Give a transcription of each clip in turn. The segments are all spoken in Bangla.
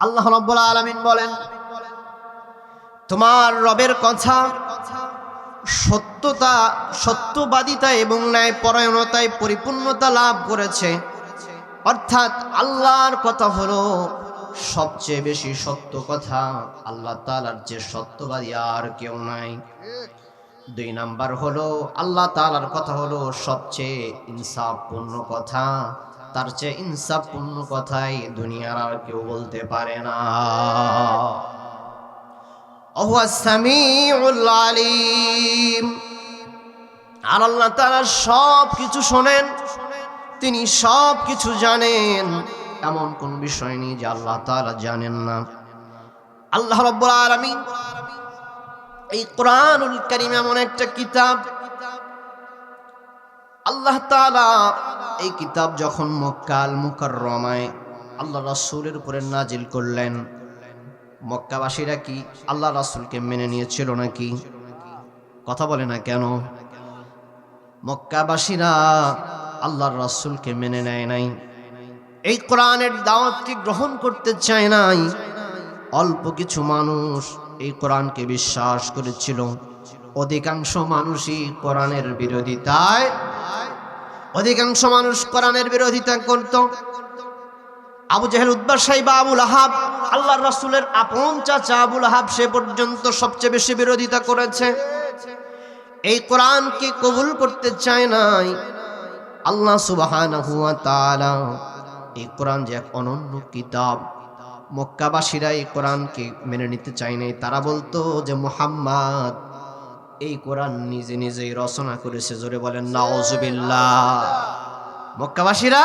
আল্লাহ রাব্বুল আলামিন বলেন, তোমার রবের কথা সত্যতা, সত্যবাদিতা এবং ন্যায়পরায়ণতায় পরিপূর্ণতা লাভ করেছে। অর্থাৎ আল্লাহর কথা হলো সবচেয়ে বেশি সত্য কথা। আল্লাহ তাআলার যে সত্যবাদী আর কেউ নাই। দুই নাম্বার হলো আল্লাহ তাআলার কথা হলো সবচেয়ে ইনসাফপূর্ণ কথা। তার চেয়ে ইনসাফপূর্ণ কথাই দুনিয়ার আর কেউ বলতে পারে না। ওহুয়া সামিউল আলিম। আর আল্লাহ তাআলা সব কিছু শোনেন, তিনি সব কিছু জানেন। এমন কোন বিষয় নেই যে আল্লাহ তাআলা জানেন না। আল্লাহ রাব্বুল আলামিন এই কোরআনুল কারীম এমন একটা কিতাব, আল্লাহ তাআলা এই কিতাব যখন মক্কাল মুকাররমায় আল্লাহ রাসূলের উপরে নাজিল করলেন, মক্কাবাসীরা কি আল্লাহ রাসূলকে মেনে নিয়েছিল নাকি? কথা বলে না কেন? মক্কাবাসীরা আল্লাহর রাসূলকে মেনে নেয় নাই, এই কোরআনের দাওয়াতকে গ্রহণ করতে চায় নাই। অল্প কিছু মানুষ এই কোরআনকে বিশ্বাস করেছিল, অধিকাংশ মানুষই কোরআনের বিরোধিতায়, অধিকাংশ মানুষ কোরআনের বিরোধিতা করত। আবু জেহেল, উতবা, সাইবা, আবু লাহাব, আল্লাহর রাসূলের আপন চাচা আবু লাহাব সে পর্যন্ত সবচেয়ে বেশি বিরোধিতা করেছে, এই কোরআনকে কবুল করতে চায় নাই। আল্লাহ সুবহানাহু ওয়া তাআলা এই কোরআন যে এক অনন্য কিতাব, মক্কাবাসীরা এই কোরআনকে মেনে নিতে চায় নাই। তারা বলতো যে মুহাম্মদ এই কোরআন নিজে নিজেই রচনা করেছে। জোরে বলেন নাউজুবিল্লাহ। মক্কাবাসীরা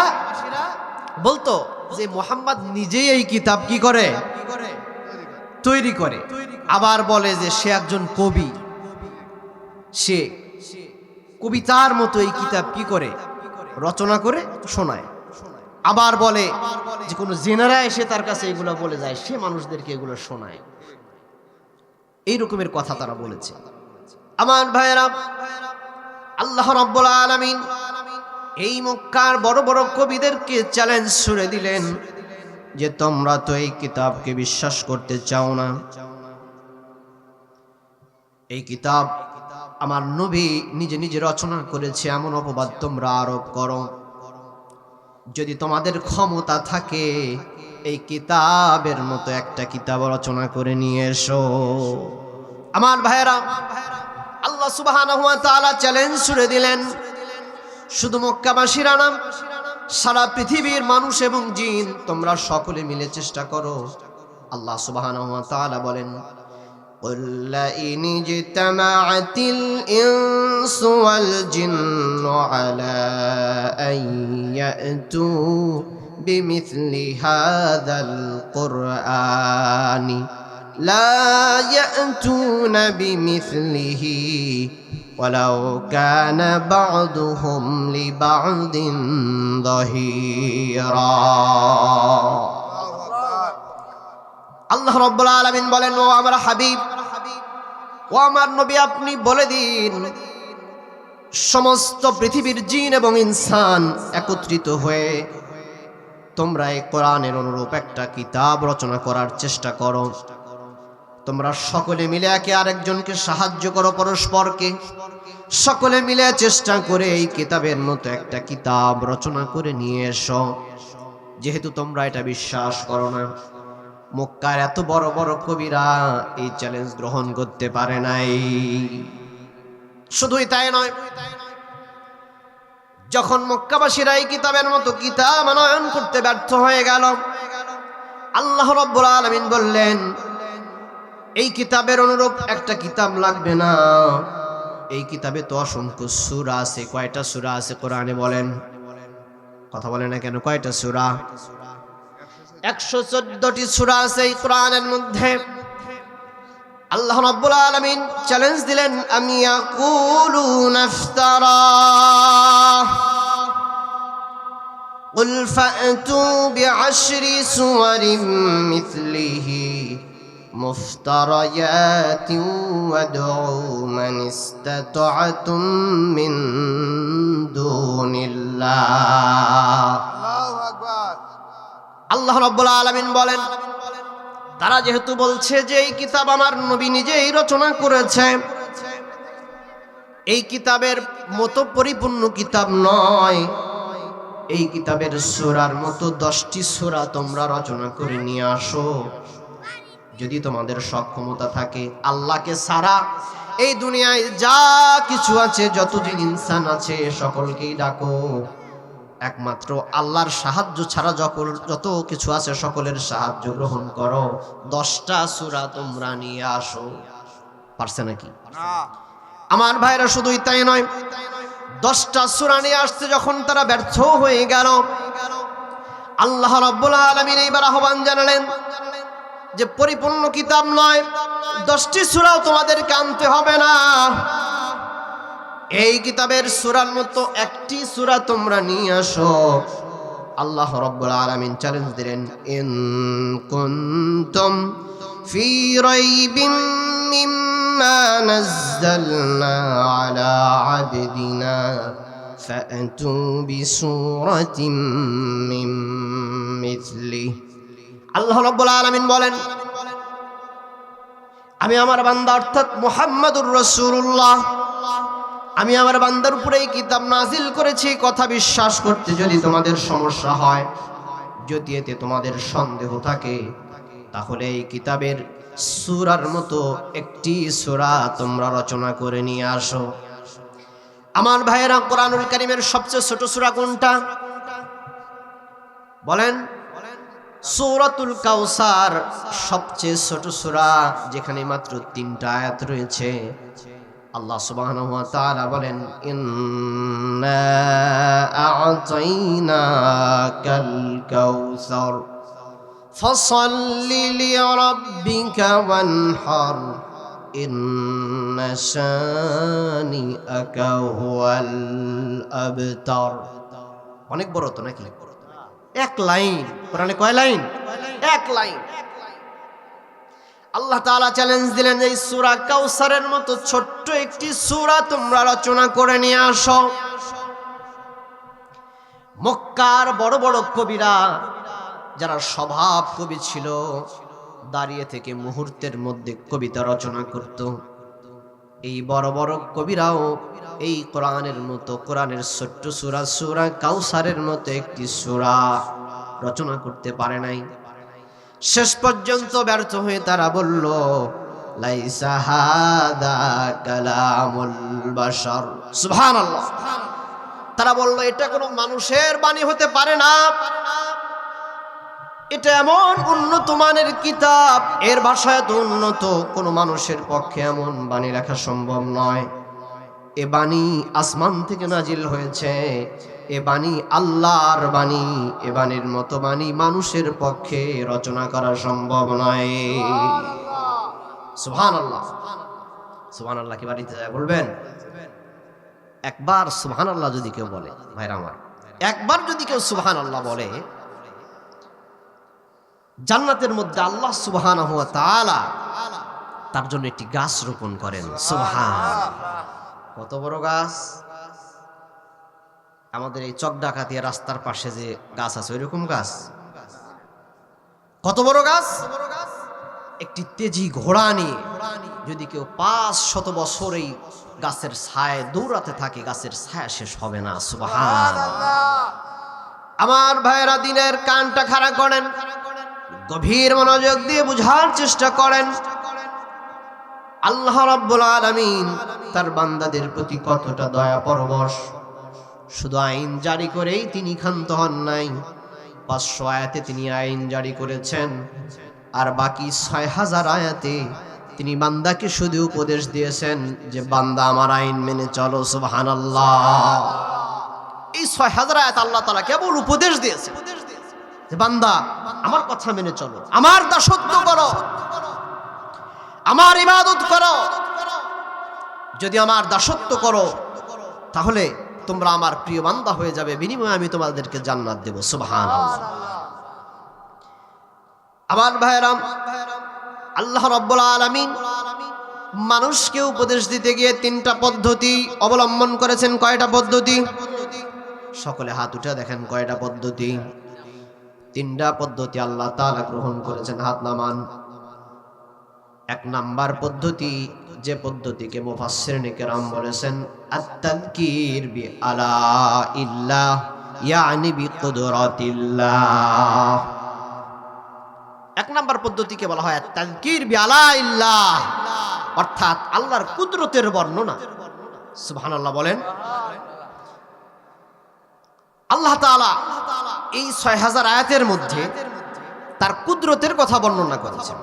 বলতো যে মুহাম্মদ নিজেই এই কিতাব কি করে? তৈরি করে। আবার বলে যে সে একজন কবি, সে কবিতার মতো এই কিতাব কি করে? রচনা করে শোনায়। আবার বলে যে কোনো জেনারা এসে তার কাছে এগুলো বলে যায়, সে মানুষদেরকে এগুলো শোনায়। এই রকমের কথা তারা বলেছে। আমার ভাইয়েরা, আল্লাহ রাব্বুল আলামিন এই মক্কার বড় বড় কবিদেরকে চ্যালেঞ্জ ছুড়ে দিলেন যে তোমরা তো এই কিতাবকে বিশ্বাস করতে চাও না, এই কিতাব আমার নবী নিজে নিজে রচনা করেছে, এমন অপবাদ তোমরা আরোপ করো। যদি তোমাদের ক্ষমতা থাকে এই কিতাবের মতো একটা কিতাব রচনা করে নিয়ে এসো। আমার ভাইয়েরা, আল্লাহ সুবহানাহু ওয়া তাআলা চ্যালেঞ্জ ছুড়ে দিলেন। শুধু মক্কাবাসীরা না, সারা পৃথিবীর মানুষ এবং জিন তোমরা সকলে মিলে চেষ্টা করো। আল্লাহ সুবহানাহু ওয়া তাআলা বলেন, قُلْ لَئِنِ اجْتَمَعَتِ الْإِنسُ وَالْجِنُّ عَلَىٰ أَن يَأْتُوا بِمِثْلِ هَٰذَا الْقُرْآنِ لَا يَأْتُونَ بِمِثْلِهِ وَلَوْ كَانَ بَعْضُهُمْ لِبَعْضٍ ظَهِيرًا। আল্লাহ রাব্বুল আলামিন বলেন, ও আমার হাবিব, ও আমার নবী, আপনি বলে দিন সমস্ত পৃথিবীর জিন এবং ইনসান একত্রিত হয়ে তোমরা এই কোরআনের অনুরূপ একটা কিতাব রচনা করার চেষ্টা করো। তোমরা সকলে মিলে একে আরেকজনকে সাহায্য করো, পরস্পরকে সকলে মিলে চেষ্টা করে এই কিতাবের মতো একটা কিতাব রচনা করে নিয়ে এসো। যেহেতু তোমরা এটা বিশ্বাস করো না, মক্কার এত বড় বড় কবিরা এই চ্যালেঞ্জ গ্রহণ করতে পারে নাই। শুধুই তাই নয়, যখন মক্কাবাসীরা এই কিতাবের মতো কিতাব আনয়ন করতে ব্যর্থ হয়ে গেল, আল্লাহ রাব্বুল আলামিন বললেন এই কিতাবের অনুরূপ একটা কিতাব লাগবে না। এই কিতাবে তো অসংখ্য সূরা আছে। কয়টা সূরা আছে কোরআনে বলেন? কথা বলে না কেন? কয়টা সূরা? 114টি সূরা আছে এই কোরআনের মধ্যে। আল্লাহ রাব্বুল আলামিন চ্যালেঞ্জ দিলেন, আম ইয়াকুলুনা ইফতারা কুল ফাতু বিআশরি সুওয়ারিন মিথলিহি মুফতারায়াতিন ওয়াদউ মান ইসতাতা'তুম মিন দুনিল্লাহ। আল্লাহু আকবার। আল্লাহ রাব্বুল আলামিন বলেন, তারা যেহেতু বলছে যে এই কিতাব আমার নবী নিজেই রচনা করেছে, এই কিতাবের মতো পরিপূর্ণ কিতাব নয়, এই কিতাবের সূরার মতো 10টি সূরা তোমরা রচনা করে নিয়ে আসো। যদি তোমাদের সক্ষমতা থাকে, আল্লাহকে ছাড়া এই দুনিয়ায় যা কিছু আছে, যতদিন ইনসান আছে, সকলকেই ডাকো। একমাত্র আল্লাহর সাহায্য ছাড়া যত কিছু আছে সকলের সাহায্য গ্রহণ করো। 10টা সূরা তোমরা নিয়ে আসো। পারছে নাকি? আমার ভাইরা শুধুই তাই নয়, 10টা সূরা নিয়ে আসতে যখন তারা ব্যর্থ হয়ে গেল, আল্লাহ রাব্বুল আলামিন এইবার আহ্বান জানালেন যে পরিপূর্ণ কিতাব নয়, 10টি সূরাও তোমাদেরকে আনতে হবে না। এই কিতাবের সূরার মতো একটি সূরা তোমরা নিয়ে আসো। আল্লাহ রাব্বুল আলামিন চ্যালেঞ্জ দিলেন, ইন কুনতুম ফি রাইবিন মিম্মা নাযালনা আলা আবদিনা ফাআতু বিসূরাতিন মিন মিথলিহি। আল্লাহ রাব্বুল আলামিন বলেন, আমি আমার বান্দা অর্থাৎ মুহাম্মাদুর রাসূলুল্লাহ, আমি আমার বান্দার উপরে এই কিতাব নাজিল করেছি, কথা বিশ্বাস করতে যদি তোমাদের সমস্যা হয়, যদি এতে তোমাদের সন্দেহ থাকে, তাহলে এই কিতাবের সূরার মতো একটি সূরা তোমরা রচনা করে নিয়ে আসো। আমার ভাইয়েরা, কোরআনুল কারীমের সবচেয়ে ছোট সূরা কোনটা বলেন? সূরাতুল কাউসার সবচেয়ে ছোট সূরা, যেখানে মাত্র 3টা আয়াত রয়েছে। আল্লাহ সুবহানাহু ওয়া তাআলা বলেন, ইন্না আ'তাইনাকাল কাউসার ফাসাল্লি লিরাব্বিকা ওয়ানহার ইন্না শানিআকা হুয়াল আবতার। অনেক বড় তো নাকি? এক লাইন। কোরআনে কয় লাইন? এক লাইন। আল্লাহ তাআলা চ্যালেঞ্জ দিলেন, এই সূরা কাউসারের মতো ছোট্ট একটি সূরা তোমরা রচনা করে নিয়ে আসো। মক্কার বড় বড় কবিরা, যারা স্বভাব কবি ছিল, দাঁড়িয়ে থেকে মুহূর্তের মধ্যে কবিতা রচনা করত, এই বড় বড় কবিরাও এই কোরআনের মতো, কোরআনের ছোট্ট সূরা, সূরা কাউসারের মতো একটি সূরা রচনা করতে পারে নাই। শেষ পর্যন্ত ব্যর্থ হয়ে তারা বলল, লাইসা হাদা কালামুল বাশার। সুবহানাল্লাহ। তারা বলল, এটা কোনো মানুষের বাণী হতে পারে না, এটা এমন উন্নত মানের কিতাব, এর ভাষা এত উন্নত, কোনো মানুষের পক্ষে এমন বাণী লেখা সম্ভব নয়। এ বাণী আসমান থেকে নাজিল হয়েছে, এ বাণী আল্লাহর বাণী, এ বাণীর মতো বাণী মানুষের পক্ষে রচনা করা সম্ভব নয়। সুবহানাল্লাহ। সুবহানাল্লাহ কি বাড়িতে যায় বলবেন? একবার সুবহানাল্লাহ যদি কেউ বলে, ভাইরা আমার, একবার যদি কেউ সুবহানাল্লাহ বলে, জান্নাতের মধ্যে আল্লাহ সুবহানাহু ওয়া তাআলা তার জন্য একটি গাছ রোপণ করেন। সুবহানাল্লাহ। কত বড় গাছ! আমাদের এই চক ডাকাতিয়া রাস্তার পাশে যে গাছ আছে, ওইরকম গাছ। কত বড় গাছ! একটি তেজি ঘোড়া নিয়ে যদি কেউ 500 বছর এই গাছের ছায়ায় দৌড়াতে থাকে, গাছের ছায়া শেষ হবে না। সুবহানাল্লাহ। আমার ভাইয়েরা, দিনের কানটা খাড়া করেন, গভীর মনোযোগ দিয়ে বুঝার চেষ্টা করেন, আল্লাহ রাব্বুল আলামিন তার বান্দাদের প্রতি কতটা দয়া পরবশ। শুধু আইন জারি করেই তিনি ক্ষান্ত হন নাই, 500 আয়াতে তিনি আইন জারি করেছেন, আর বাকি 6000 আয়াতে তিনি বান্দাকে শুধু উপদেশ দিয়েছেন যে বান্দা আমার আইন মেনে চলো। সুবহানাল্লাহ। এই 6000 আয়াত আল্লাহ তাআলা কেবল উপদেশ দিয়েছেন যে বান্দা আমার কথা মেনে চলো, আমার দাসত্ব করো, আমার ইবাদত করো। যদি আমার দাসত্ব করো তাহলে তোমরা আমার প্রিয় বান্দা হয়ে যাবে, বিনিময়ে আমি তোমাদেরকে জান্নাত দেব। সুবহানাল্লাহ। আমার ভাইরা, আল্লাহ রাব্বুল আলামিন মানুষকে উপদেশ দিতে গিয়ে 3টা পদ্ধতি অবলম্বন করেছেন। কয়টা পদ্ধতি? সকলে হাত উঠে দেখেন কয়টা পদ্ধতি। 3টা পদ্ধতি আল্লাহ তাআলা গ্রহণ করেছেন। হাত নামান। এক নাম্বার পদ্ধতি, যে পদ্ধতিকে মুফাসসিরিনে কেরাম বলেছেন আত-তাযকির বি আলা ইল্লাহ ইয়ানি বি কুদরাতিল্লাহ। এক নাম্বার পদ্ধতিকে বলা হয় আত-তাযকির বি আলা ইল্লাহ, অর্থাৎ আল্লাহর কুদরতের বর্ণনা। সুবহানাল্লাহ বলেন। আল্লাহ তাআলা এই ৬০০০ আয়াতের মধ্যে তার কুদরতের কথা বর্ণনা করেছেন।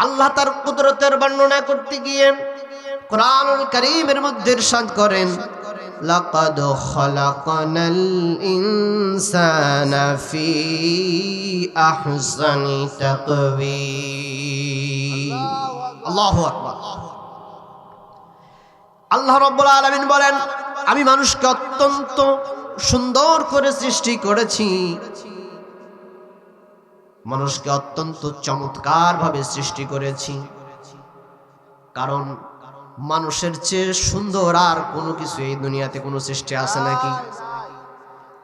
আল্লাহ তার কুদরতের বর্ণনা করতে গিয়ে কোরআনুল কারীমের মধ্যে ইরশাদ করেন লাকাদ খালাকনাল ইনসানা ফি আহসানি তাকওয়িম। আল্লাহু আকবার। আল্লাহ রাব্বুল আলামিন বলেন আমি মানুষকে অত্যন্ত সুন্দর করে সৃষ্টি করেছি, মানুষকে অত্যন্ত চমৎকার ভাবে সৃষ্টি করেছি। কারণ মানুষের চেয়ে সুন্দর আর কোনো কিছু এই দুনিয়াতে কোনো সৃষ্টি আছে নাকি?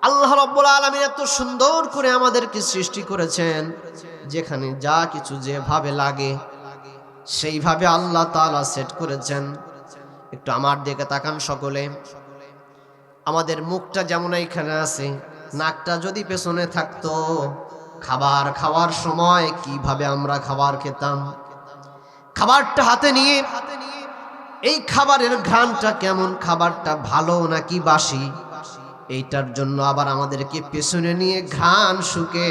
আল্লাহ রাব্বুল আলামিন এত সুন্দর করে আমাদেরকে সৃষ্টি করেছেন, যেখানে যা কিছু যেভাবে লাগে সেইভাবে আল্লাহ তাআলা সেট করেছেন। একটু আমার দিকে তাকান সকলে। আমাদের মুখটা যেমন এইখানে আছে, নাকটা যদি পেছনে থাকতো, খাবার খাওয়ার সময় কিভাবে আমরা খাবার খেতাম, খাবারটা হাতে নিয়ে এই খাবারের ঘ্রাণটা কেমন, খাবারটা ভালো নাকি বাসি, এইটার জন্য আবার আমাদেরকে পেছনে নিয়ে ঘ্রাণ শুকে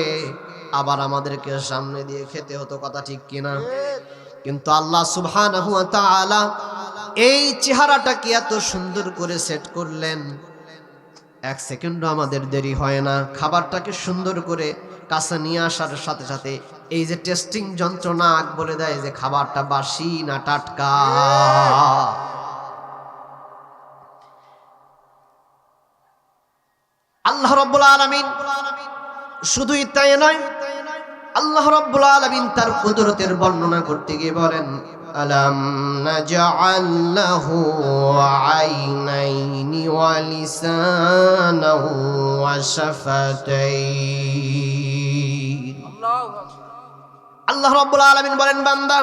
আবার আমাদেরকে সামনে দিয়ে খেতে হতো। কথা ঠিক কিনা? কিন্তু আল্লাহ সুবহানাহু ওয়া তাআলা এই চেহারাটাকে এত সুন্দর করে সেট করলেন, এক সেকেন্ডও আমাদের দেরি হয় না। খাবারটাকে সুন্দর করে কাছে নিয়ে আসার সাথে সাথে এই যে টেস্টিং যন্ত্র নাক বলে দেয় যে খাবারটা বাসি না টাটকা। আল্লাহ রাব্বুল আলামিন শুধুই তাই নয়, আল্লাহ রাব্বুল আলামিন তার কুদরতের বর্ণনা করতে গিয়ে বলেন আলাম নাজআল লাহু আইনাইনি ওয়া লিসানান ওয়া শাফাতাইন। আল্লাহ রাব্বুল আলামিন বলেন বান্দা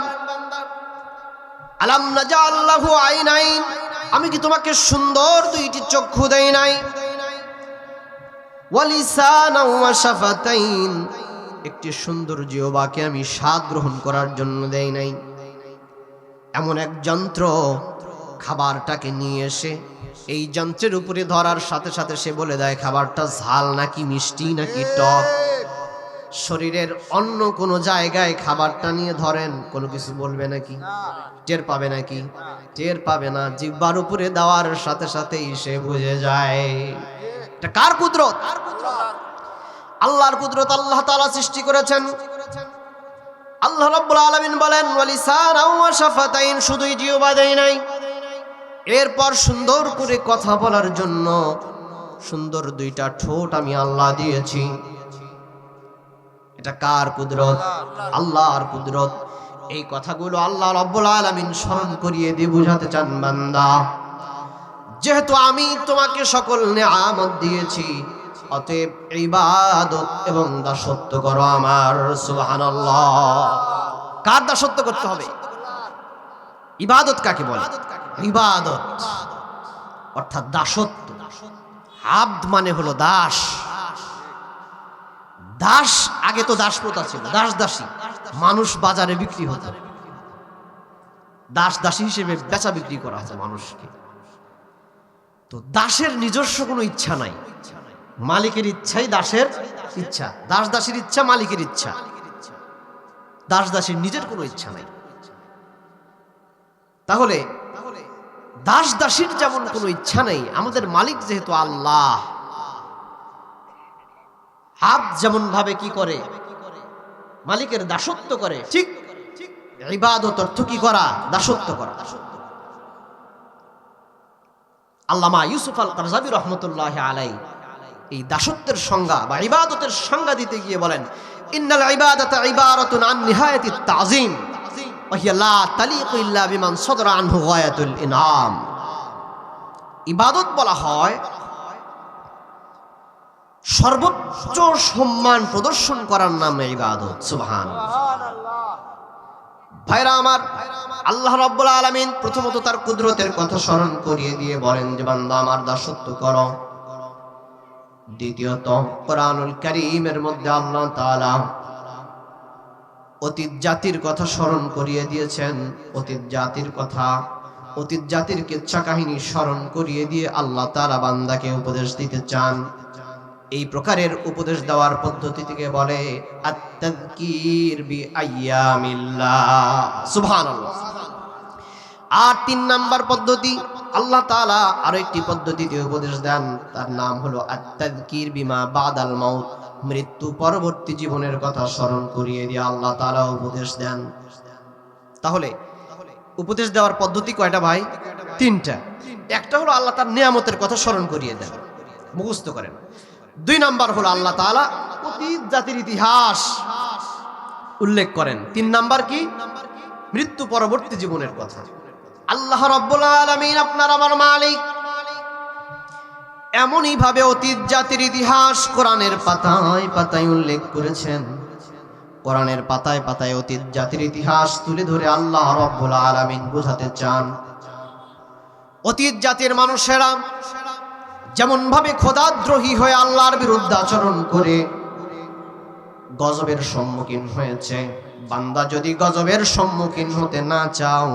আলাম নাজআল লাহু আইনাইন, আমি কি তোমাকে সুন্দর দুইটি চক্ষু দেই নাই, ওয়া লিসানান ওয়া শাফাতাইন, একটি সুন্দর জিহ্বাকে আমি স্বাদ গ্রহণ করার জন্য দেই নাই। এমন এক যন্ত্র খাবারটাকে নিয়ে এসে এই যন্ত্রের উপরে ধরার সাথে সাথে সে বলে দেয় খাবারটা ঝাল নাকি মিষ্টি নাকি টক। শরীরের অন্য কোনো জায়গায় খাবারটা নিয়ে ধরেন, কোনো কিছু বলবে নাকি? টের পাবে নাকি? টের পাবে না। জিহ্বার উপরে দেওয়ার সাথে সাথেই সে বুঝে যায়। এটা কার কুদরত? আল্লাহর কুদরত। আল্লাহ তাআলা সৃষ্টি করেছেন। আল্লাহ রাব্বুল আলামিন বলেন ওয়ালিসানাও ওয়া শাফাতাইন, শুধুই জিহ্বা দেই নাই, এরপর সুন্দর করে কথা বলার জন্য সুন্দর দুইটা ঠোঁট আমি আল্লাহ দিয়েছি। এটা কার কুদরত? আল্লাহর কুদরত। এই কথাগুলো আল্লাহ রাব্বুল আলামিন স্মরণ করিয়ে দিয়ে বুঝাতে চান বান্দা, যেহেতু আমি তোমাকে সকল নিয়ামত দিয়েছি, অতএব ইবাদত এবং দাসত্ব করো আমার। সুবহানাল্লাহ। কার দাসত্ব করতে হবে? ইবাদত কাকে বলে? ইবাদত অর্থাৎ দাসত্ব। আব্দ মানে হলো দাস। দাস, আগে তো দাস প্রথা ছিল, দাস দাসী। মানুষ বাজারে বিক্রি হতো, দাস দাসী হিসেবে বেচা বিক্রি করা হতো মানুষকে। তো দাসের নিজস্ব কোনো ইচ্ছা নাই, মালিকের ইচ্ছাই দাসের ইচ্ছা, দাস দাসীর ইচ্ছা মালিকের ইচ্ছা, দাস দাসীর নিজের কোনো ইচ্ছা নাই। তাহলে দাস দাসীর যেমন কোনো ইচ্ছা নেই, আমাদের মালিক যেহেতু আল্লাহ, আব্দ যেমন ভাবে কি করে, মালিকের দাসত্ব করে, ঠিক ইবাদত অর্থ কি করা? দাসত্ব করা। আল্লামা ইউসুফ আল কারজাবী রাহমাতুল্লাহি আলাইহি এই দাসত্বের সংজ্ঞা বা ইবাদতের সংজ্ঞা দিতে গিয়ে বলেন ইন্নাল ইবাদাতা ইবারাতুন আন নিহায়াতিত তাযীম ওয়া হিয়া লা তালিকু ইল্লা বিমান সাদরা আনহু গায়াতুল ইনআম। ইবাদত বলা হয় সর্বোচ্চ সম্মান প্রদর্শন করার নাম ইবাদত। সুবহানাল্লাহ। ভাইরা আমার, আল্লাহ রাব্বুল আলামিন প্রথমত তার কুদরতের কথা স্মরণ করিয়ে দিয়ে বলেন যে বান্দা আমার দাসত্ব করো। দ্বিতীয়ত কোরআনুল কারীমের মধ্যে আল্লাহ তাআলা অতীত জাতির কথা স্মরণ করিয়ে দিয়েছেন। অতীত জাতির কথা, অতীত জাতির কিচ্ছা কাহিনী স্মরণ করিয়ে দিয়ে আল্লাহ তাআলা বান্দাকে উপদেশ দিতে চান। এই প্রকারের উপদেশ দেওয়ার পদ্ধতিকে বলে আত-তাযকির বিআইয়ামিল্লাহ। সুবহানাল্লাহ। আর ৩ নাম্বার পদ্ধতি, আল্লাহ তাআলা আরো একটি পদ্ধতিতে উপদেশ দেন, তার নাম হলো আত-তাযকির বিমা বাদাল মাউত। মৃত্যু পরবর্তী জীবনের কথা স্মরণ করিয়ে দিয়ে আল্লাহ তাআলা উপদেশ দেন। তাহলে উপদেশ দেওয়ার পদ্ধতি কয়টা ভাই? ৩টা। একটা হলো আল্লাহ তার নিয়ামতের কথা স্মরণ করিয়ে দেন, মুখস্থ করেন। ২ নাম্বার হলো আল্লাহ তাআলা অতীত জাতির ইতিহাস উল্লেখ করেন। ৩ নাম্বার কি? মৃত্যু পরবর্তী জীবনের কথা। আল্লাহ রাব্বুল আলামিন আপনার আমার মালিক এমনই ভাবে অতীত জাতির ইতিহাস কোরআনের পাতায় পাতায় উল্লেখ করেছেন। কোরআনের পাতায় পাতায় অতীত জাতির ইতিহাস তুলে ধরে আল্লাহ রাব্বুল আলামিন বোঝাতে চান অতীত জাতির মানুষেরা যেমন ভাবে খোদাদ্রোহী হয়ে আল্লাহর বিরুদ্ধে আচরণ করে গজবের সম্মুখীন হয়েছে। বান্দা যদি গজবের সম্মুখীন হতে না চাও,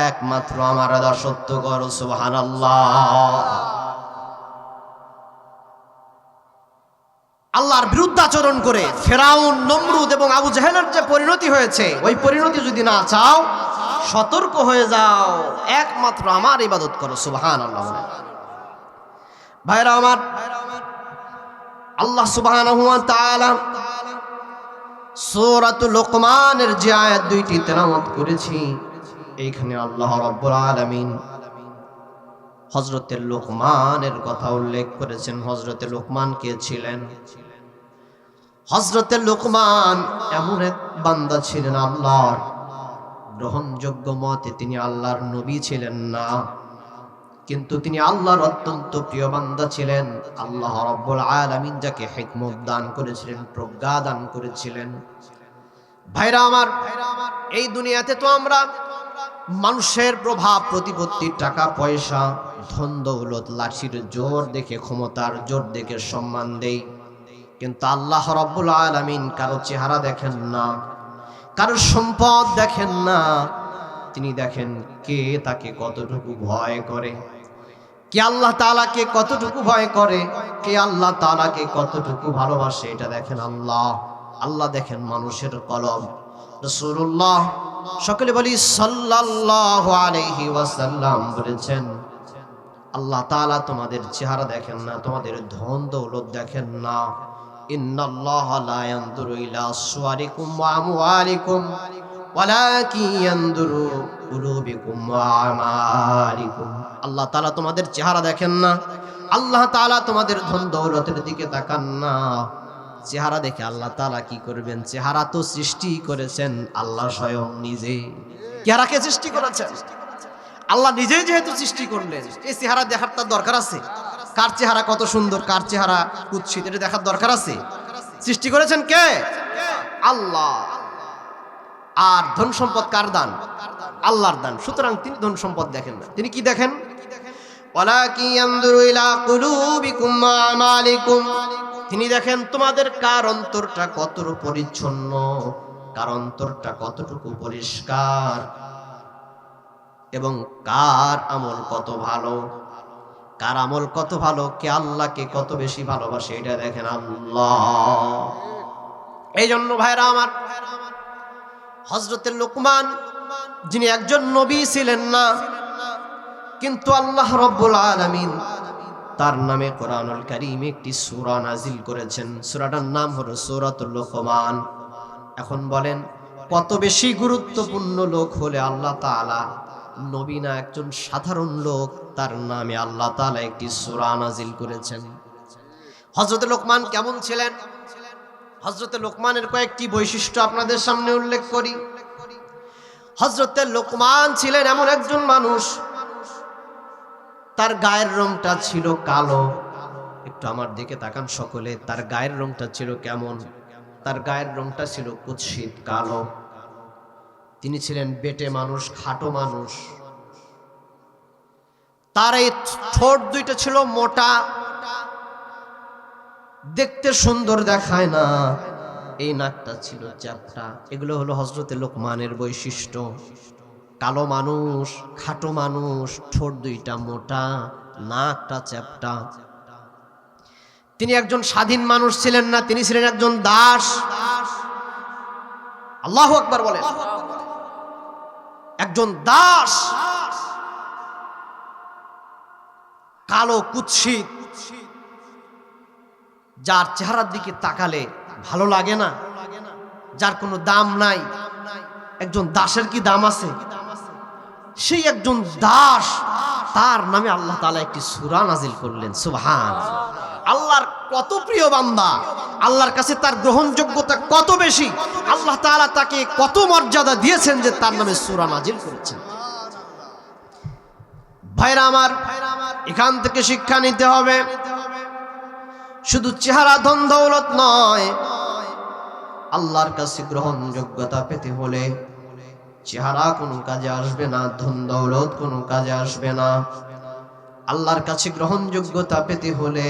একমাত্র আমার দাসত্ব করো। সুবহানাল্লাহ। আল্লাহর বিরুদ্ধে আচরণ করে ফেরাউন, নমরুদ এবং আবু জাহেলের যে পরিণতি হয়েছে, ওই পরিণতি যদি না চাও, সতর্ক হয়ে যাও, একমাত্র আমার ইবাদত করো। সুবহানাল্লাহ। ভাইরা আমার, আল্লাহ সুবহানাহু ওয়া তাআলা সূরাতুল লুকমানের যে আয়াত 2টি তেলাওয়াত করেছি, এইখানে আল্লাহ রাব্বুল আলামিন হযরতে লুকমানের কথা উল্লেখ করেছেন। হযরতে লুকমান কে ছিলেন? হযরতে লুকমান এমন এক বান্দা ছিলেন, আল্লাহর গ্রহণযোগ্য মতে তিনি আল্লাহর নবী ছিলেন না, কিন্তু তিনি আল্লাহর অত্যন্ত প্রিয় বান্দা ছিলেন। আল্লাহ রাব্বুল আলামিন যাকে হিকমত দান করেছিলেন, প্রজ্ঞা দান করেছিলেন। ভাইরা আমার, এই দুনিয়াতে তো আমরা মানুষের প্রভাব প্রতিপত্তি, টাকা পয়সা, ধন দৌলত, লাঠির জোর দেখে, ক্ষমতার জোর দেখে সম্মান দেই, কিন্তু আল্লাহ রাব্বুল আলামিন কারো চেহারা দেখেন না, কারো সম্পদ দেখেন না। তিনি দেখেন কে তাকে কতটুকু ভয় করে, কে আল্লাহ তাআলাকে কতটুকু ভয় করে, কে আল্লাহ তাআলাকে কতটুকু ভালোবাসে, এটা দেখেন আল্লাহ। আল্লাহ দেখেন মানুষের কলব। রাসূলুল্লাহ সকলে বলি সাল্লাল্লাহু আলাইহি ওয়াসাল্লাম বলেছেন, আল্লাহ তাআলা তোমাদের চেহারা দেখেন না, তোমাদের ধন দৌলত দেখেন না। ইন্নাল্লাহা লা ইয়ানজুরু ইলা সুওয়ারিকুম ওয়া আমওয়ালিকুম ওয়ালাকিন ইয়ানজুরু কুলুবিকুম ওয়া আমালিকুম। আল্লাহ তাআলা তোমাদের চেহারা দেখেন না, আল্লাহ তাআলা তোমাদের ধন দৌলতের দিকে তাকান না। চেহারা দেখে আল্লাহ তাআলা কি করবেন? চেহারা তো সৃষ্টি করেছেন আল্লাহ স্বয়ং নিজে। চেহারাকে সৃষ্টি করেছেন আল্লাহ নিজেই, যেহেতু সৃষ্টি করলেন, এই চেহারা দেখার তার দরকার আছে? কার চেহারা কত সুন্দর, কার চেহারা কুৎসিত, এটা দেখার দরকার আছে? সৃষ্টি করেছেন কে? আল্লাহ। আর ধন সম্পদ কার দান? আল্লাহর দান। সুতরাং তিনি ধন সম্পদ দেখেন না, তিনি কি দেখেন? ওয়ালাকিন ইয়ানজুরু ইলা কুলুবিকুম ওয়া আমালিকুম। তিনি দেখেন তোমাদের কার অন্তরটা কতটুকু পরিচ্ছন্ন, কার অন্তরটা কতটুকু পরিষ্কার, এবং কার আমল কত ভালো, কার আমল কত ভালো, কে আল্লাহকে কত বেশি ভালোবাসে, এটা দেখেন আল্লাহ। এই জন্য ভাইরা আমার, হযরতে লুকমান যিনি একজন নবী ছিলেন না, কিন্তু আল্লাহ রাব্বুল আলামিন তার নামে কোরআনুল কারীমে একটি সূরা নাজিল করেছেন। সূরাটার নাম হলো সূরাতুল লুকমান। এখন বলেন, কত বেশি গুরুত্বপূর্ণ লোক হলে আল্লাহ তাআলা নবী না একজন সাধারণ লোক, তার নামে আল্লাহ তাআলা একটি সূরা নাজিল করেছেন। হযরতে লুকমান কেমন ছিলেন? হযরতে লুকমানের কয়েকটি বৈশিষ্ট্য আপনাদের সামনে উল্লেখ করি। হযরতে লুকমান ছিলেন এমন একজন মানুষ, তার গায়ের রংটা ছিল কালো। একটু আমার দিকে তাকান সকলে, তার গায়ের রংটা ছিল কেমন? তার গায়ের রংটা ছিল কুৎসিত কালো। তিনি ছিলেন বেটে মানুষ, খাটো মানুষ। তার এই ঠোঁট দুইটা ছিল মোটা, দেখতে সুন্দর দেখায় না। এই নাকটা ছিল চ্যাপ্টা। এগুলো হলো হযরতে লোকমানের বৈশিষ্ট্য। কালো মানুষ, খাটো মানুষ, ঠোঁট দুইটা মোটা, নাকটা চ্যাপ্টা। তিনি একজন স্বাধীন মানুষ ছিলেন না, তিনি ছিলেন একজন দাস। আল্লাহু আকবার বলেন। একজন দাস, কালো কুৎসিত, যার চেহারার দিকে তাকালে ভালো লাগে না, যার কোনো দাম নাই। একজন দাসের কি দাম আছে? সেই একজন দাস, তার নামে আল্লাহ তাআলা একটি সূরা নাজিল করলেন। সুবহান। আল্লাহর কত প্রিয় বান্দা, আল্লাহর কাছে তার গ্রহণযোগ্যতা কত বেশি, আল্লাহ তাআলা তাকে কত মর্যাদা দিয়েছেন যে তার নামে সূরা নাজিল করেছেন। ভাইরা আমার, এখান থেকে শিক্ষা নিতে হবে, শুধু চেহারা ধন দৌলত নয়, আল্লাহর কাছে গ্রহণযোগ্যতা পেতে হলে চেহারা কোনো কাজে আসবে না, ধন দৌলত কোনো কাজে আসবে না। আল্লাহর কাছে গ্রহণযোগ্যতা পেতে হলে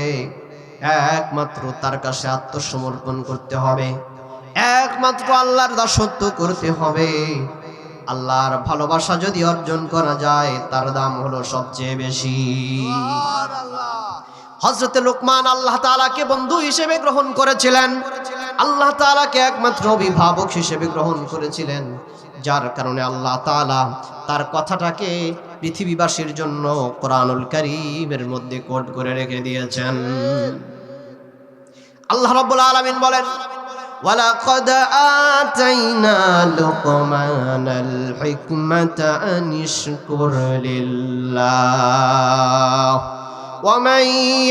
একমাত্র তার কাছে আত্মসমর্পণ করতে হবে, একমাত্র আল্লাহর দাসত্ব করতে হবে। আল্লাহর ভালোবাসা যদি অর্জন করা যায়, তার দাম হলো সবচেয়ে বেশি। হযরতে লোকমান আল্লাহ তাআলাকে বন্ধু হিসেবে গ্রহণ করেছিলেন, আল্লাহ তাআলাকে একমাত্র অভিভাবক হিসেবে গ্রহণ করেছিলেন, যার কারণে আল্লাহ তাআলা তার কথাটাকে পৃথিবীবাসীর জন্য কোরআনুল কারীমের মধ্যে কোট করে রেখে দিয়েছেন। আল্লাহ রাব্বুল আলামিন বলেন, ওয়ালাকাদ আতাইনা লুকমানাল হিকমাতা আনিশকুর লিল্লাহ ومن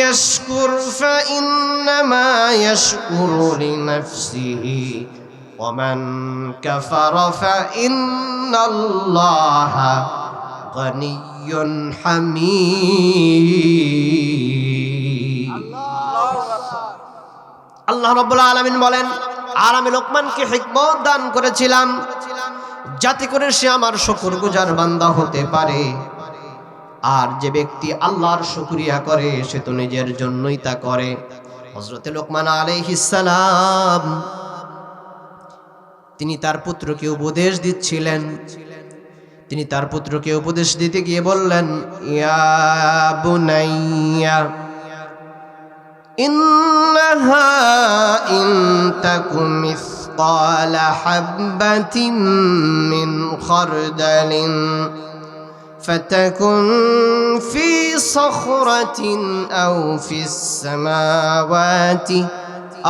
يشكر فإنما يشكر لنفسه ومن كفر فإن الله غني حميد। আল্লাহ রাব্বুল আলামিন বলেন, আর আমি লোকমানকে হিকমত দান করেছিলাম যাতে করে সে আমার শুকরগুজার বান্দা হতে পারে। আর যে ব্যক্তি আল্লাহর শুকরিয়া করে সে তো নিজের জন্যই তা করে। হযরতে লোকমান আলাইহিস সালাম তিনি তার পুত্রকে উপদেশ দিচ্ছিলেন। তিনি তার পুত্রকে উপদেশ দিতে গিয়ে বললেন, ইয়া বুনাইয়া ইন্নাহা ইন তাকুম মিসকালা হাববাতিন মিন খারদালিন فتكن في صخرة أو في السماوات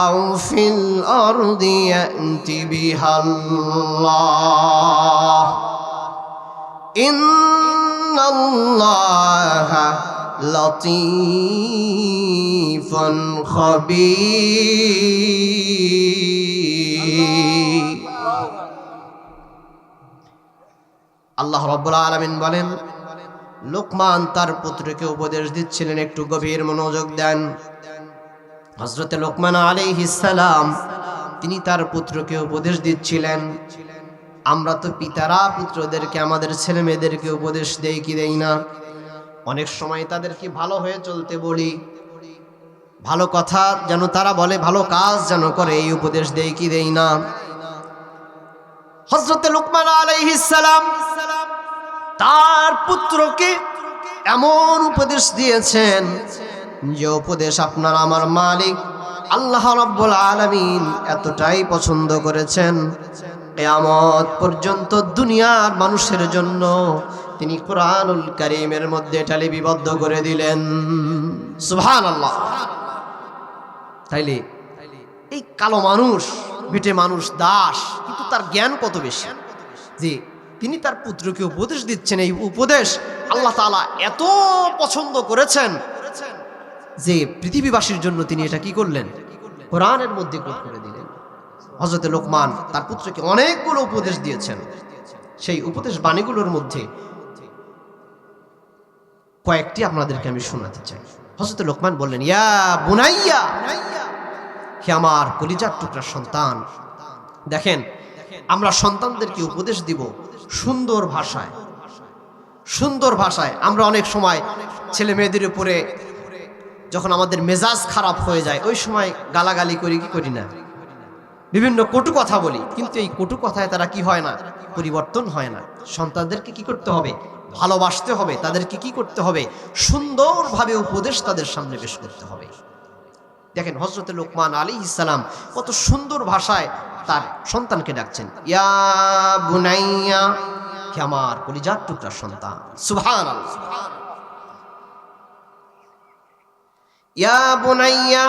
أو في الأرض يأت بها الله إن الله لطيف خبير। আল্লাহ রাব্বুল আলামিন বলেন, লোকমান তার পুত্রকে উপদেশ দিচ্ছিলেন, একটু গভীর মনোযোগ দেন। হযরতে লোকমান আলাইহিস সালাম তিনি তার পুত্রকে উপদেশ দিচ্ছিলেন। আমরা তো পিতারা পুত্রদেরকে, আমাদের ছেলে মেয়েদেরকে উপদেশ দেই কি দেই না? অনেক সময় তাদেরকে ভালো হয়ে চলতে বলি, ভালো কথা যেন তারা বলে, ভালো কাজ যেন করে, এই উপদেশ দেই কি দেই না? হযরতে লোকমান আলাইহিস সালাম তার পুত্রকে এমন উপদেশ দিয়েছেন যে উপদেশ আপনার আমার মালিক আল্লাহ রাব্বুল আলামিন এতটাই পছন্দ করেছেন, কিয়ামত পর্যন্ত দুনিয়ার মানুষের জন্য তিনি কোরআনুল কারীমের মধ্যে এটা লিপিবদ্ধ করে দিলেন। সুবহানাল্লাহ। তাইলে এই কালো মানুষ, বেটে মানুষ, দাস, কিন্তু তার জ্ঞান কত বেশি যে তিনি তার পুত্রকে উপদেশ দিচ্ছেন। এই উপদেশ আল্লাহ তাআলা এত পছন্দ করেছেন যে পৃথিবীবাসীর জন্য তিনি এটা কি করলেন? কোরআনের মধ্যে কোট করে দিলেন। হযরতে লোকমান তার পুত্রকে অনেকগুলো উপদেশ দিয়েছেন। সেই উপদেশ বাণীগুলোর মধ্যে কয়েকটি আপনাদেরকে আমি শোনাতে চাই। হযরতে লোকমান বললেন, ইয়া বুনাইয়া, হে আমার কলিজার টুকরা সন্তান। দেখেন, আমরা সন্তানদেরকে উপদেশ দিব সুন্দর ভাষায়। সুন্দর ভাষায় আমরা অনেক সময় ছেলে মেয়েদের উপরে যখন আমাদের মেজাজ খারাপ হয়ে যায় ওই সময় গালাগালি করি, কি করি না, বিভিন্ন কটু কথা বলি, কিন্তু এই কটু কথায় তারা কি হয় না, পরিবর্তন হয় না। সন্তানদেরকে কি করতে হবে, ভালোবাসতে হবে, তাদেরকে কি করতে হবে, সুন্দরভাবে উপদেশ তাদের সামনে পেশ করতে হবে। দেখেন হযরত লোকমান আলাইহিস সালাম কত সুন্দর ভাষায় তার সন্তানকে ডাকছেন, ইয়া বুনাইয়া, হে আমার কলিজার টুকরা সন্তান। সুবহানাল্লাহ। ইয়া বুনাইয়া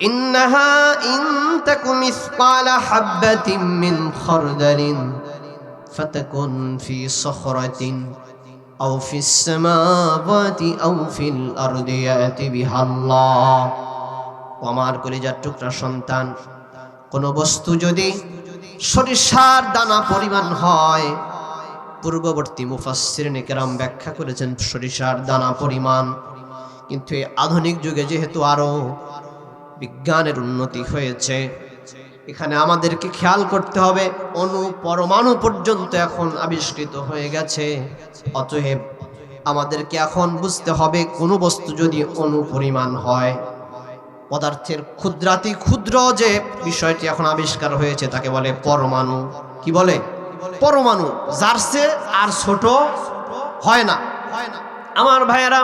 ইন্নাহা ইন তাকু মিসকালা হাববাতিন মিন খারদালিন ফাতাকুন ফি সখরাতিন আও ফিস সামাওয়াতি আও ফিল আরদি ইয়াতি বিহাল্লাহ। আমার কলিজার টুকরা সন্তান, কোন বস্তু যদি সরিষার দানা পরিমাণ হয়, পূর্ববর্তী মুফাসসিরিনে কেরাম ব্যাখ্যা করেছেন সরিষার দানা পরিমাণ, কিন্তু এই আধুনিক যুগে যেহেতু আরো বিজ্ঞানের উন্নতি হয়েছে, এখানে আমাদেরকে খেয়াল করতে হবে অণু পরমাণু পর্যন্ত এখন আবিষ্কৃত হয়ে গেছে। অতএব আমাদেরকে এখন বুঝতে হবে কোন বস্তু যদি অণু পরিমাণ হয়, পদার্থের ক্ষুদ্রাতি ক্ষুদ্র যে বিষয়টি এখন আবিষ্কার হয়েছে তাকে বলে পরমাণু। কি বলে? পরমাণু। যার চেয়ে আর ছোট হয় না। আমার ভাইয়েরা,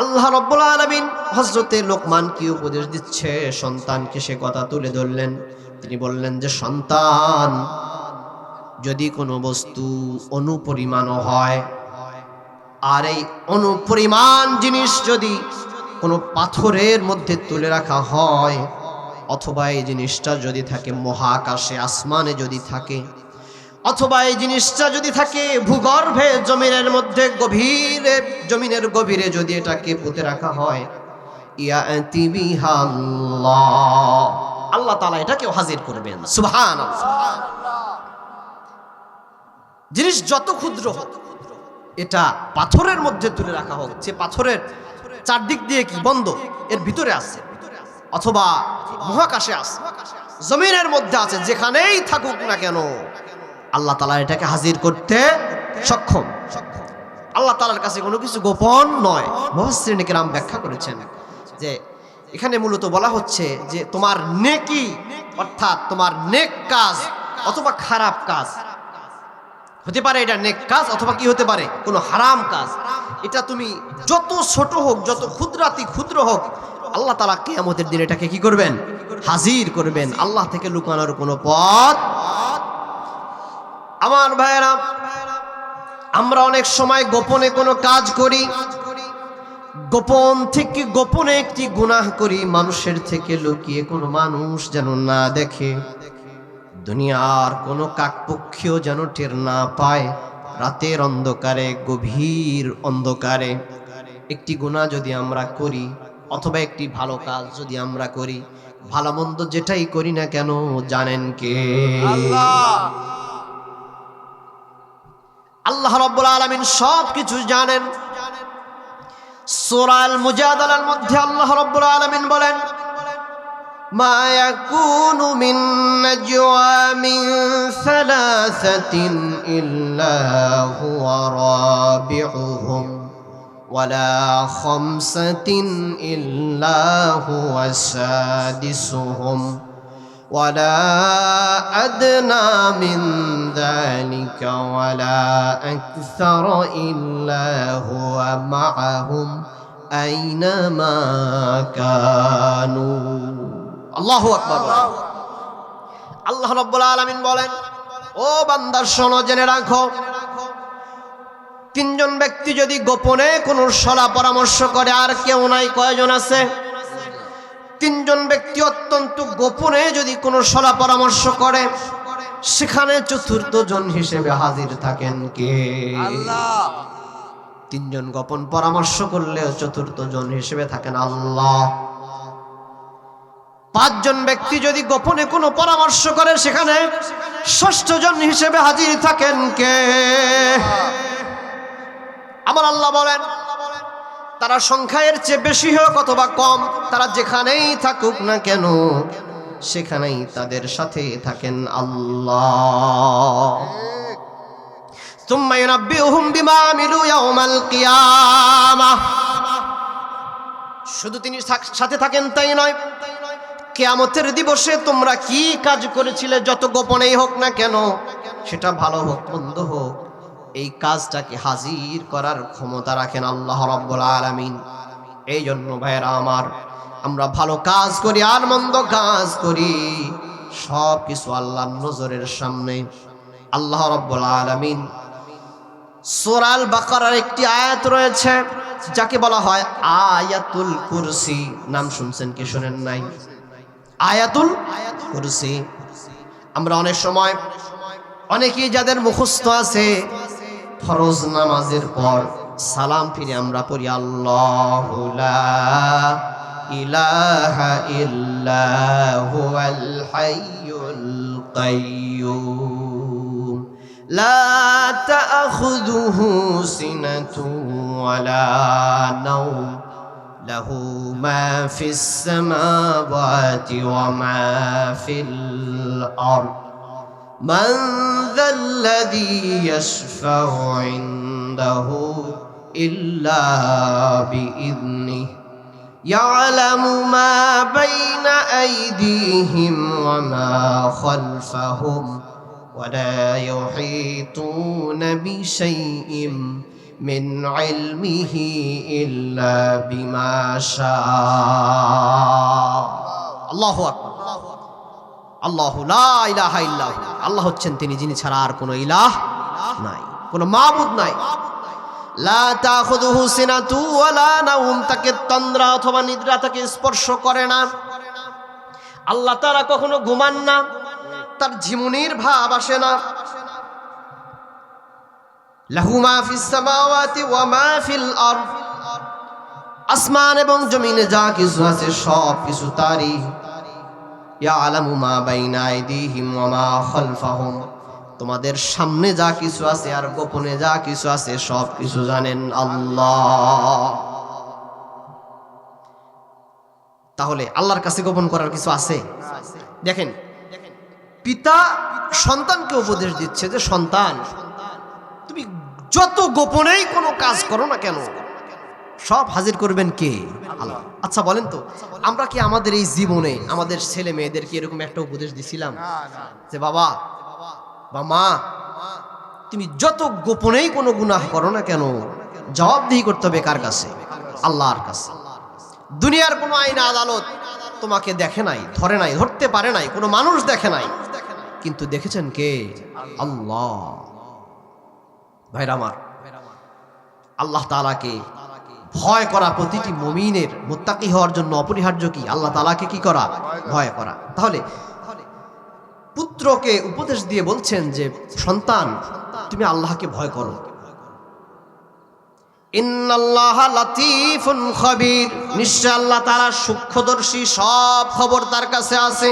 আল্লাহ রাব্বুল আলামিন হযরতে লোকমান কি উপদেশ দিচ্ছে সন্তানকে, সে কথা তুলে ধরলেন। তিনি বললেন যে সন্তান, যদি কোনো বস্তু অনুপরিমাণ হয়, আর এই অনুপরিমাণ জিনিস যদি কোনো পাথরের মধ্যে তুলে রাখা হয়, অথবা এই জিনিসটা যদি থাকে মহাকাশে আসমানে যদি থাকে, অথবা এই জিনিসটা যদি থাকে ভূগর্ভে জমিনের মধ্যে গভীরে, জমিনের গভীরে যদি এটাকে পুঁতে রাখা হয়, ইয়াতি বিহাল্লাহ, আল্লাহ তাআলা এটাকেও হাজির করবেন। সুবহানাল্লাহ। জিনিস যত ক্ষুদ্র হোক, এটা পাথরের মধ্যে তুলে রাখা হোক, যে পাথরের চারদিক দিয়ে কি বন্ধ, এর ভিতরে আছে, অথবা মহাকাশে আছে, জমিনের মধ্যে আছে, যেখানেই থাকুক না কেন আল্লাহ তাআলা এটাকে হাজির করতে সক্ষম। আল্লাহ তাআলার কাছে কোনো কিছু গোপন নয়। মুফাসসিরিনে কেরাম ব্যাখ্যা করেছেন যে এখানে মূলত বলা হচ্ছে যে তোমার নেকি, অর্থাৎ তোমার নেক কাজ অথবা খারাপ কাজ হতে পারে, এটা নেক কাজ, অথবা কি হতে পারে, কোনো হারাম কাজ, এটা তুমি যত ছোট হোক, যত ক্ষুদ্রাতি ক্ষুদ্র হোক, আল্লাহ তাআলা কিয়ামতের দিন এটাকে কি করবেন, হাজির করবেন। আল্লাহ থেকে লুকানোর কোনো পথ। আমার ভাইয়েরা, আমরা অনেক সময় গোপনে কোনো কাজ করি, গোপন থেকে গোপনে একটি গুনাহ করি, মানুষের থেকে লুকিয়ে, কোনো মানুষ যেন না দেখে, দুনিয়ার কোনো কাকপক্ষীও যেন টের না পায়। রাতের অন্ধকারে, গভীর অন্ধকারে একটি গুনাহ যদি আমরা করি, অথবা একটি ভালো কাজ যদি আমরা করি, ভালো মন্দ যেটাই করি না কেন, জানেন কে? আল্লাহ। আল্লাহ রাব্বুল আলামিন সব কিছু জানেন। সূরা আল মুজাদালার মধ্যে আল্লাহ রাব্বুল আলামিন বলেন, মা ইয়াকুনু মিন নাজওয়া মিন সালাসাতিন ইল্লা হুয়া রাবিউহুম ওয়ালা খামসাতিন ইল্লা হুয়া সাদিসুহুম ولا أدنى من ذلك ولا أكثر إلا هو معهم أينما كانوا الله أكبر আল্লাহ রাব্বুল আলামিন বলেন, ও বান্দা শোনো, জেনে রাখো, তিনজন ব্যক্তি যদি গোপনে কোনো সলা পরামর্শ করে, আর কেউ নাই, কয়জন আছে? তিনজন ব্যক্তি অত্যন্ত গোপনে যদি কোনো সলা পরামর্শ করে, সেখানে চতুর্থ জন হিসেবে হাজির থাকেন কে? আল্লাহ। তিনজন গোপন পরামর্শ করলেও চতুর্থ জন হিসেবে থাকেন আল্লাহ। পাঁচজন ব্যক্তি যদি গোপনে কোনো পরামর্শ করে, সেখানে ষষ্ঠ জন হিসেবে হাজির থাকেন কে? আমার আল্লাহ বলেন, তারা সংখ্যার চেয়ে বেশি হোক অথবা কম, তারা যেখানেই থাকুক না কেন, সেখানেই তাদের সাথে থাকেন আল্লাহ। সুম্মা ইউনাব্বিউহুম বিমা আমিলু ইয়াউমাল কিয়ামাহ। শুধু তিনি সাথে থাকেন তাই নয়, কিয়ামতের দিবসে তোমরা কি কাজ করেছিলে, যত গোপনেই হোক না কেন, সেটা ভালো হোক মন্দ হোক, এই কাজটাকে হাজির করার ক্ষমতা রাখেন আল্লাহ রাব্বুল আলামিন। এই জন্য ভাইরা আমার, আমরা ভালো কাজ করি আর মন্দ কাজ করি, সব কিছু আল্লাহর নজরের সামনে। আল্লাহ রাব্বুল আলামিন সূরা আল বাকারার একটি আয়াত রয়েছে যাকে বলা হয় আয়াতুল কুরসি। নাম শুনছেন কি শুনেন নাই? আয়াতুল কুরসি। আমরা অনেক সময় অনেকেই যাদের মুখস্থ আছে, ফরজ নামাজের পর সালাম ফিরে আমরা পড়ি আল্লাহু লা ইলাহা ইল্লা হুয়াল হাইয়ুল কাইয়্যুম লা তা'খুযুহু সিনাতুন ওয়ালা নাওম লাহু মা ফিস সামাওয়াতি ওয়া মা ফিল আরদ من ذا الذي يشفع عنده إلا بإذنه يعلم ما بين أيديهم وما خلفهم ولا يحيطون بشيء من علمه إلا بما شاء. الله أكبر. আল্লাহু লা ইলাহা ইল্লাহু। আল্লাহ হচ্ছেন তিনি যিনি ছাড়া আর কোনো ইলাহ নাই, কোনো মাবুদ নাই। লা তাখুযুহু সিনাতু ওয়ালা নাওম, তাকে তন্দ্রা অথবা নিদ্রা তাকে স্পর্শ করে না। আল্লাহ তাআলা কখনো ঘুমান না, তার ঝিমুনির ভাব আসে না। লাহু মা ফিস সামাওয়াতি ওয়া মা ফিল আরদ, আসমান এবং জমিনে যা কিছু আছে সব কিছু তারই। ইয়ালামু মা বাইনা আইদিহিম ওয়া মা খালফাহুম, তোমাদের সামনে যা কিছু আছে আর গোপনে যা কিছু আছে সব কিছু জানেন আল্লাহ। তাহলে আল্লাহর কাছে গোপন করার কিছু আছে? দেখেন, পিতা সন্তানকে উপদেশ দিচ্ছে যে সন্তান, তুমি যত গোপনেই কোনো কাজ করো না কেন, সব হাজির করবেন কে? আল্লাহ। আচ্ছা বলেন তো, আমরা কি আমাদের এই জীবনে আমাদের ছেলে মেয়েদেরকে এরকম একটা উপদেশ দিছিলাম যে বাবা বা মা, তুমি যত গোপনেই কোনো গুনাহ করো না কেন, জবাবদিহি করতে হবে কার কাছে? আল্লাহর কাছে। দুনিয়ার কোনো আইন আদালত তোমাকে দেখে নাই, ধরে নাই, ধরতে পারে নাই, কোনো মানুষ দেখে নাই, কিন্তু দেখেছেন কে? আল্লাহ। ভাইরা আমার, আল্লাহ তাআলাকে ভয় করা প্রতিটি মুমিনের মুত্তাকি হওয়ার জন্য অপরিহার্য কি? আল্লাহ তাআলাকে কি করা? ভয় করা। তাহলে পুত্রকে উপদেশ দিয়ে বলছেন যে সন্তান, তুমি আল্লাহকে ভয় করো। ইন্নাল্লাহা লাতীফুন খাবীর, নিশ্চয় আল্লাহ তাআলা সূক্ষ্মদর্শী, সব খবর তার কাছে আছে।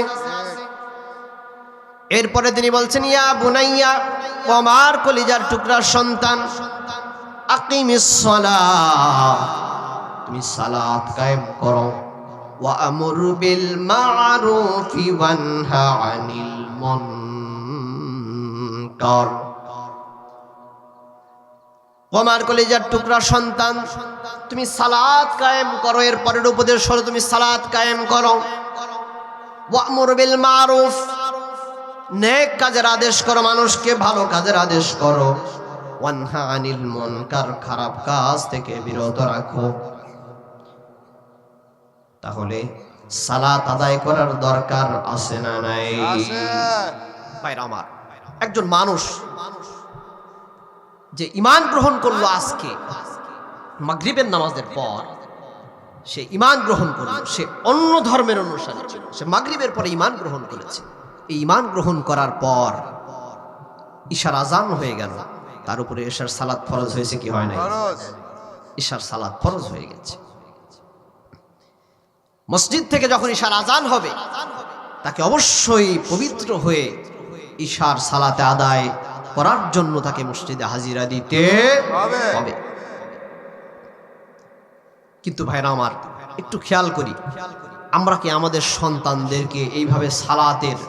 এরপরে তিনি বলছেন ইয়া বুনাইয়া, ও আমার কলিজার টুকরা সন্তান, আকিমিস সালাহ, তুমি সালাত কায়েম করো। ওয়া আমুর বিল মা'রুফি ওয়ানহা আনিল মুনকার। ও আমার কলিজার টুকরা সন্তান, তুমি সালাত কায়েম করো। এর পরের উপদেশ হলো তুমি সালাত কায়েম করো। ওয়া আমুর বিল মা'রুফ, নেক কাজের আদেশ করো, মানুষকে ভালো কাজের আদেশ করো। ওয়ানহা আনিল মুনকার, খারাপ কাজ থেকে বিরত রাখো। তাহলে সালাত আদায় করার দরকার আছে না নাই? ভাইরা আমার, একজন মানুষ যে ঈমান গ্রহণ করলো আজকে মাগরিবের নামাজের পর, সে ঈমান গ্রহণ করলো, সে অন্য ধর্মের অনুসারী ছিল, সে মাগরিবের পরে ঈমান গ্রহণ করেছে। এই ঈমান গ্রহণ করার পর ইশার আজান হয়ে গেল, তার উপরে ইশার সালাত ফরজ হয়েছে কি হয় নাই? ইশার সালাত ফরজ হয়ে গেছে। মসজিদ থেকে যখন ইশার আজান হবে, তাকে অবশ্যই পবিত্র হয়ে ইশার সালাতে আদায় করার জন্য তাকে মসজিদে হাজিরা দিতে হবে। কিন্তু ভাইরা আমার, একটু খেয়াল করি, আমরা কি আমাদের সন্তানদেরকে এইভাবে সালাতের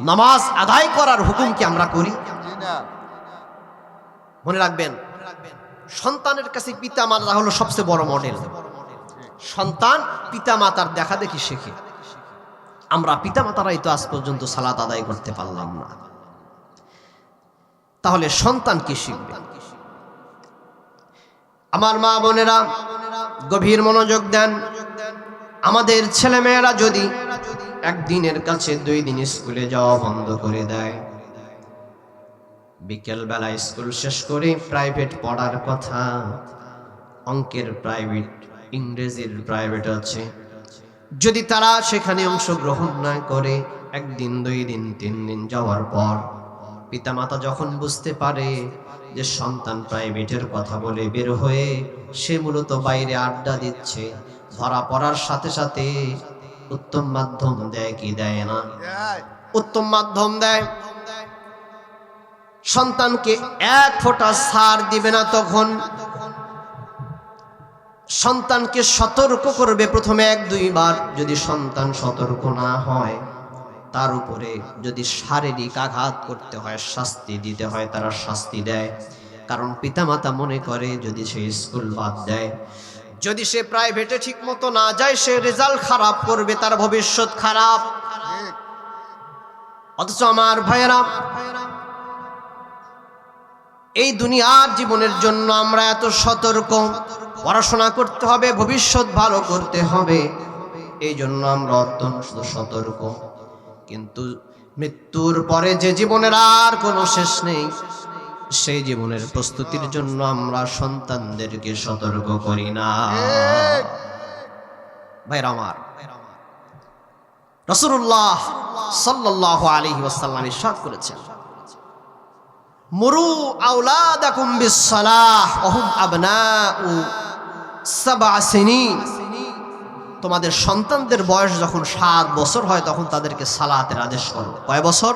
নামাজ আদায় করার হুকুম কি আমরা করি? মনে রাখবেন, সন্তানের কাছে পিতা মাতা হলো সবচেয়ে বড় মডেল। সন্তান পিতা মাতার দেখা দেখি শেখে। আমরা পিতা মাতারাই তো আজ পর্যন্ত সালাত আদায় করতে পারলাম না, তাহলে সন্তান কি শিখবে? আমার মা বোনেরা গভীর মনোযোগ দেন। আমাদের ছেলেমেয়েরা যদি একদিনের কাছে 2 দিন স্কুলে যাওয়া বন্ধ করে দেয়, বিকেল বেলা স্কুল শেষ করে প্রাইভেট পড়ার কথা, অঙ্কের প্রাইভেট, ইংরেজির প্রাইভেট আছে, যদি তারা সেখানে অংশগ্রহণ না করে 1 দিন 2 দিন 3 দিন যাওয়ার পর পিতামাতা যখন বুঝতে পারে যে সন্তান প্রাইভেটের কথা বলে বের হয়ে সে মূলত বাইরে আড্ডা দিচ্ছে, ধরা পড়ার সাথে সাথে উত্তম মাধ্যম দেয় কি দেয় না? উত্তম মাধ্যম দেয়। সন্তানকে 1 ফোঁটা ছাড় দিবে না, তখন সন্তানকে সতর্ক করবে প্রথমে 1-2 বার। যদি সন্তান সতর্ক না হয়, তার উপরে যদি শারীরিক আঘাত করতে হয়, শাস্তি দিতে হয়, তারা শাস্তি দেয়। কারণ পিতামাতা মনে করে যদি সে স্কুল বাদ দেয়, যদি সে প্রাইভেটে ঠিক মতো না যায়, সে রেজাল্ট খারাপ করবে, তার ভবিষ্যৎ খারাপ। অথচ আমার ভাইয়েরা, এই দুনিয়ার জীবনের জন্য আমরা এত সতর্ক। পড়াশোনা করতে হবে, ভবিষ্যৎ ভালো করতে হবে, এই জন্য আমরা অত্যন্ত সতর্ক। কিন্তু মৃত্যুর পরে যে জীবনের আর কোনো শেষ নেই, সেই জীবনের প্রস্তুতির জন্য আমরা সন্তানদেরকে সতর্ক করি না। ভাইরা আমার, রাসূলুল্লাহ সাল্লাল্লাহু আলাইহি ওয়াসাল্লাম ইরশাদ করেছেন, মুরু আওলাদাকুম বিসসালাহ ওয়া হুম আবনাউ 7 সিনিন। তোমাদের সন্তানদের বয়স যখন 7 বছর হয়, তখন তাদেরকে সালাতের আদেশ করো। কয় বছর?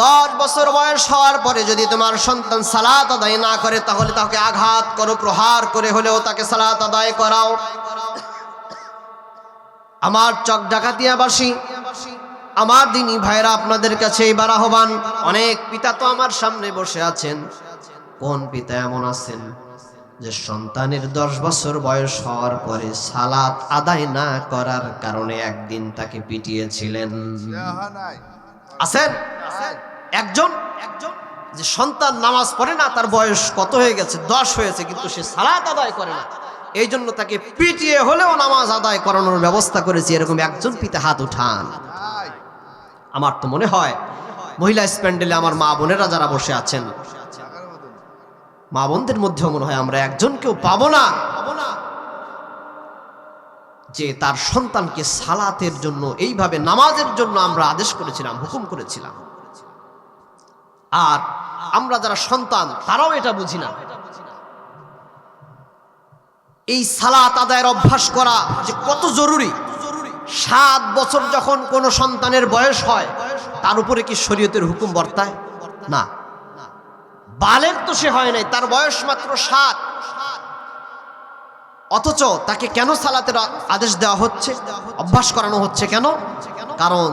10 বছর বয়স হওয়ার পরে যদি তোমার সন্তান সালাত আদায় না করে, তাহলে তাকে আঘাত করো, প্রহার করে হলেও তাকে সালাত আদায় করাও। আমার চক ডাকাতিয়াবাসী, আমার দিনী ভাইরা, আপনাদের কাছে এইবার আহ্বান। অনেক পিতা তো আমার সামনে বসে আছেন। কোন পিতা এমন আছেন যে সন্তানের 10 বছর বয়স হওয়ার পরে সালাত আদায় না করার কারণে একদিন তাকে পিটিয়েছিলেন? আছেন? একজন যে সন্তান নামাজ পড়ে না, তার বয়স কত হয়ে গেছে? 10 হয়েছে, কিন্তু সে সালাত আদায় করে না, এই জন্য তাকে পিটিয়ে হলেও নামাজ আদায় করানোর ব্যবস্থা করেছি। এরকম একজন পিতা হাত উঠান। আমার তো মনে হয় মহিলা স্প্যান্ডেলে আমার মা বোনেরা যারা বসে আছেন, মা বোনদের মধ্যেও মনে হয় আমরা একজনকেও পাবো না যে তার সন্তানকে সালাতের জন্য, এইভাবে নামাজের জন্য আমরা আদেশ করেছিলাম, হুকুম করেছিলাম। আর আমরা যারা সন্তান, তারাও এটা বুঝি না। এই সালাত আদায়ের অভ্যাস করা যে কত জরুরি। 7 বছর যখন কোনো সন্তানের বয়স হয়, তার উপরে কি শরীয়তের হুকুম বর্তায়? না। বালেগ তো সে হয় নাই, তার বয়স মাত্র 7, অথচ তাকে কেন সালাতের আদেশ দেওয়া হচ্ছে, অভ্যাস করানো হচ্ছে? কেন? কারণ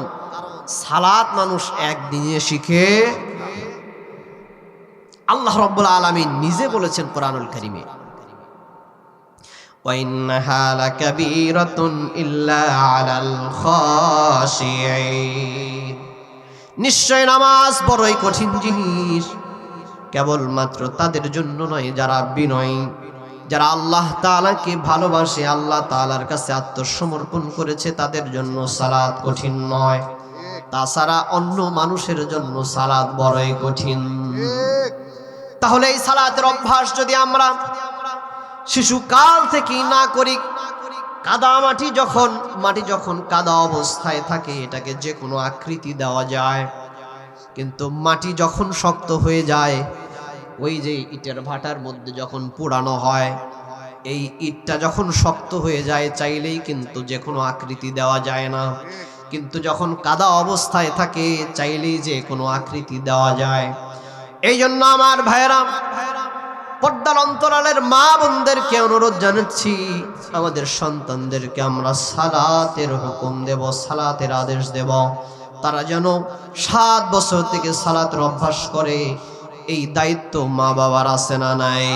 সালাত মানুষ একদিনে শিখে। আল্লাহ রাব্বুল আলামিন নিজে বলেছেন কোরআনুল কারীমে, وَإِنَّهَا لَكَبِيرَةٌ إِلَّا عَلَى الْخَاشِعِينَ। নিশ্চয় নামাজ বড়ই কঠিন জিনিস, কেবলমাত্র তাদের জন্য নয় যারা বিনয়ী, যারা আল্লাহ তাআলাকে ভালোবাসে, আল্লাহ তাআলার কাছে আত্মসমর্পণ করেছে, তাদের জন্য সালাত কঠিন নয়। তাছাড়া অন্য মানুষের জন্য সালাত বড়ই কঠিন। তাহলে এই সালাতের অভ্যাস যদি আমরা শিশুকাল থেকেই না করি, মাটি যখন কাদা অবস্থায় থাকে, এটাকে যে কোনো আকৃতি দেওয়া যায়, কিন্তু মাটি যখন শক্ত হয়ে যায়, ওই যে ইটের ভাটার মধ্যে যখন পোড়ানো হয়, এই ইটটা যখন শক্ত হয়ে যায়, চাইলেই কিন্তু যে কোনো আকৃতি দেওয়া যায় না। কিন্তু যখন কাদা অবস্থায় থাকে, চাইলেই যে কোনো আকৃতি দেওয়া যায়। এই জন্য আমার ভাইয়েরা, পর্দার অন্তরালের মা বোনদেরকে অনুরোধ জানাচ্ছি, আমাদের সন্তানদেরকে আমরা সালাতের হুকুম দেব, সালাতের আদেশ দেব। তারা যেন 7 বছর থেকে সালাতের অভ্যাস করে। এই দায়িত্ব মা বাবার আছে না নাই?